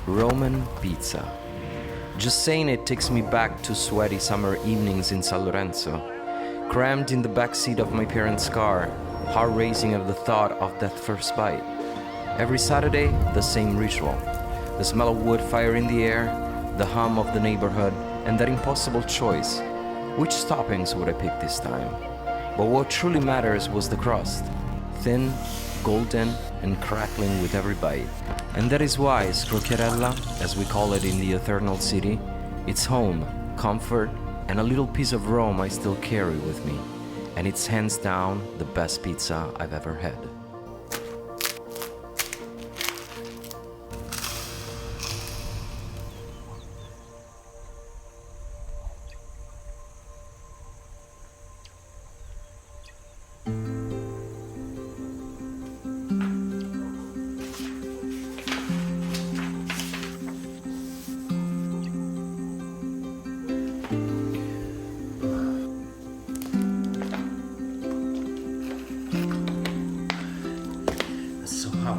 Roman pizza. Just saying it takes me back to sweaty summer evenings in San Lorenzo, crammed in the backseat of my parents' car, heart racing at the thought of that first bite. Every Saturday, the same ritual. The smell of wood fire in the air, the hum of the neighborhood, and that impossible choice. Which toppings would I pick this time? But what truly matters was the crust. Thin, golden, and crackling with every bite. And that is why Scrocchiarella, as we call it in the Eternal City, it's home, comfort, and a little piece of Rome I still carry with me. And it's hands down the best pizza I've ever had. So hot.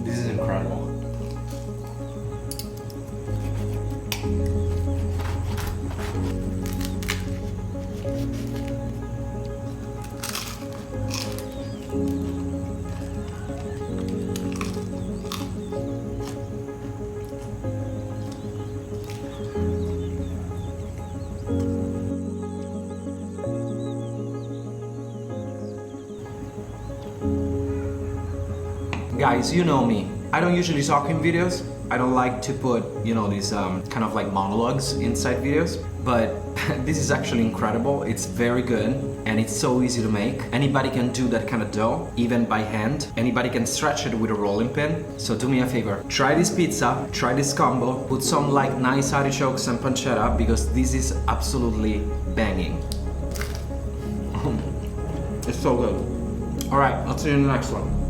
This is incredible. Guys, you know me. I don't usually talk in videos. I don't like to put, these kind of like monologues inside videos. But this is actually incredible. It's very good and it's so easy to make. Anybody can do that kind of dough, even by hand. Anybody can stretch it with a rolling pin. So do me a favor. Try this pizza, try this combo, put some like nice artichokes and pancetta because this is absolutely banging. It's so good. Alright, I'll see you in the next one.